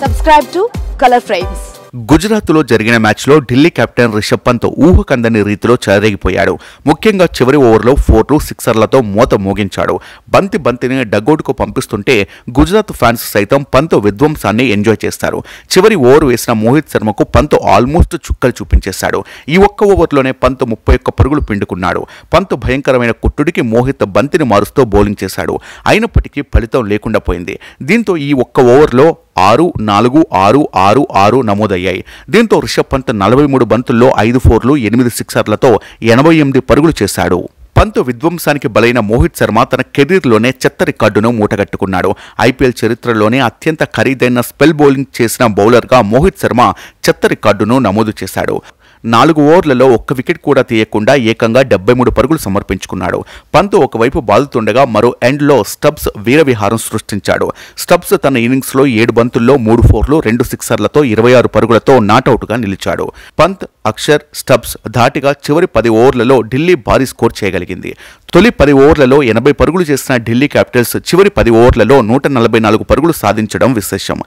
Subscribe to Color Frames. గుజరాత్లో జరిగిన మ్యాచ్లో ఢిల్లీ కెప్టెన్ రిషబ్ పంత్ ఊహకందని రీతిలో చెలరేగిపోయాడు. ముఖ్యంగా చివరి ఓవర్లో 4 సిక్సర్లతో మోత మోగించాడు. బంతిని డగౌట్కు పంపిస్తుంటే గుజరాత్ ఫ్యాన్స్ సైతం పంత్ విధ్వంసాన్ని ఎంజాయ్ చేస్తారు. చివరి ఓవర్ వేసిన మోహిత్ శర్మకు పంత్ ఆల్మోస్ట్ చుక్కలు చూపించేశాడు. ఈ ఒక్క ఓవర్లోనే పంత్ 31 పరుగులు పిండుకున్నాడు. పంత్ భయంకరమైన కుట్టుడికి మోహిత్ బంతిని మారుస్తూ బౌలింగ్ చేశాడు. అయినప్పటికీ ఫలితం లేకుండా పోయింది. దీంతో ఈ ఒక్క ఓవర్లో 6, 4, 6, 6, 6 నమోదయ్యాయి. దీంతో రిషబ్ పంత్ 43 బంతుల్లో 5 4లు 8 సిక్సర్లతో 88 పరుగులు చేశాడు. పంత్ విధ్వంసానికి బలైన మోహిత్ శర్మ తన కెరీర్లోనే చెత్త రికార్డును మూటగట్టుకున్నాడు. ఐపీఎల్ చరిత్రలోనే అత్యంత ఖరీదైన స్పెల్ బౌలింగ్ చేసిన బౌలర్గా మోహిత్ శర్మ చెత్త రికార్డును నమోదు చేశాడు. 4 ఓవర్లలో ఒక్క వికెట్ కూడా తీయకుండా ఏకంగా 73 పరుగులు సమర్పించుకున్నాడు. పంత్ ఒకవైపు బాదుతుండగా మరో ఎండ్లో స్టబ్స్ వీరవిహారం సృష్టించాడు. స్టబ్స్ తన ఇన్నింగ్స్లో 7 బంతుల్లో 3 4లు 2 సిక్సర్లతో 26 పరుగులతో నాటౌట్గా నిలిచాడు. పంత్, అక్షర్, స్టబ్స్ ధాటిగా చివరి 10 ఓవర్లలో ఢిల్లీ భారీ స్కోర్ చేయగలిగింది. తొలి 10 ఓవర్లలో 80 పరుగులు చేసిన ఢిల్లీ క్యాపిటల్స్ చివరి 10 ఓవర్లలో 144 పరుగులు సాధించడం విశేషం.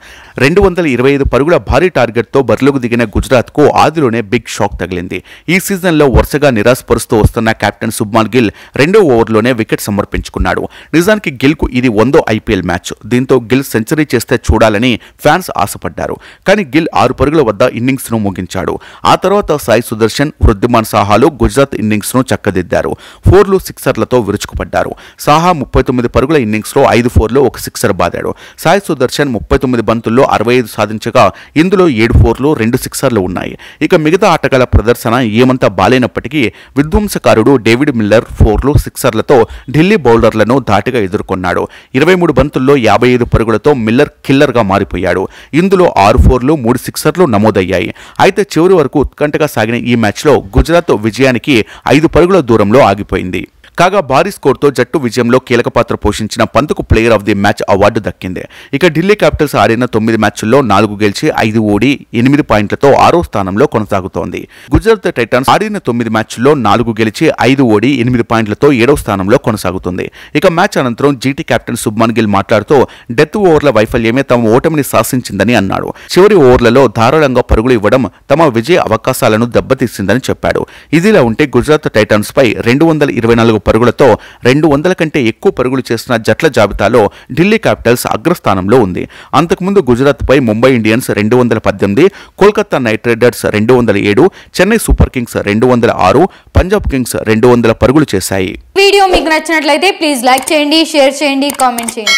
225 పరుగుల భారీ టార్గెట్తో బరిలోకి దిగిన గుజరాత్కు ఆదిలోనే బిగ్ షాక్ తగిలింది. ఈ సీజన్లో వరుసగా నిరాశపరుస్తూ వస్తున్న కెప్టెన్ శుభ్మన్ గిల్ 2వ ఓవర్లోనే వికెట్ సమర్పించుకున్నాడు. నిజానికి గిల్కు ఇది 100వ ఐపీఎల్ మ్యాచ్. దీంతో గిల్ సెంచరీ చేస్తే చూడాలని ఫ్యాన్స్ ఆశపడ్డారు. కానీ గిల్ 6 పరుగుల వద్ద ఇన్నింగ్స్ను ముగించాడు. ఆ తర్వాత సాయి సుదర్శన్, వృద్ధిమాన్ సాహాలు గుజరాత్ ఇన్నింగ్స్ను చక్కదిద్దారు. 4లు సిక్సర్లతో విరుచుకుపడ్డారు. సాహా 39 పరుగుల ఇన్నింగ్స్లో 5 4లు 1 సిక్సర్ బాదాడు. సాయి సుదర్శన్ 39 బంతుల్లో 65 సాధించగా ఇందులో 7 4లు 2 సిక్సర్లు ఉన్నాయి. ఇక మిగతా ఆటగాళ్ల ప్రదర్శన ఏమంతా బాలేనప్పటికీ విధ్వంసకారుడు డేవిడ్ మిల్లర్ 4లు సిక్సర్లతో ఢిల్లీ బౌలర్లను ధాటిగా ఎదుర్కొన్నాడు. 23 బంతుల్లో 55 పరుగులతో మిల్లర్ కిల్లర్గా మారిపోయాడు. ఇందులో 6 4లు 3 సిక్సర్లు నమోదయ్యాయి. అయితే చివరి వరకు ఉత్కంఠగా సాగిన ఈ మ్యాచ్లో గుజరాత్ విజయానికి 5 పరుగుల దూరంలో ఆగిపోయింది. కాగా భారీ స్కోర్తో జట్టు విజయంలో కీలక పాత్ర పోషించిన పంత్కు player of the match award దక్కింది. ఇక ఢిల్లీ క్యాపిటల్స్ ఆడిన 9 మ్యాచ్ల్లో 4 గెలిచి 5 ఓడి 8 పాయింట్లతో 6వ స్థానంలో కొనసాగుతోంది. గుజరాత్ టైటాన్స్ ఆడిన 9 మ్యాచ్ల్లో 4 గెలిచి 5 ఓడి 8 పాయింట్లతో 7వ స్థానంలో కొనసాగుతుంది. ఇక మ్యాచ్ అనంతరం జీటీ కెప్టెన్ శుభ్మన్ గిల్ మాట్లాడుతూ డెత్ ఓవర్ల వైఫల్యమే తమ ఓటమిని శాసించిందని అన్నాడు. చివరి ఓవర్లలో ధారాళంగా పరుగులు ఇవ్వడం తమ విజయ అవకాశాలను దెబ్బతీసిందని చెప్పాడు. ఇదిలా ఉంటే గుజరాత్ టైటాన్స్ పై 224 పరుగులతో 200 కంటే ఎక్కువ పరుగులు చేసిన జట్ల జాబితాలో ఢిల్లీ క్యాపిటల్స్ అగ్రస్థానంలో ఉంది. అంతకుముందు గుజరాత్ పై Mumbai Indians 218, Kolkata knight riders 207, Chennai super kings 206, Punjab kings 200 పరుగులు చేశాయి. వీడియో మీకు నచ్చినట్లయితే ప్లీజ్ లైక్ చేయండి, షేర్ చేయండి, కామెంట్ చేయండి.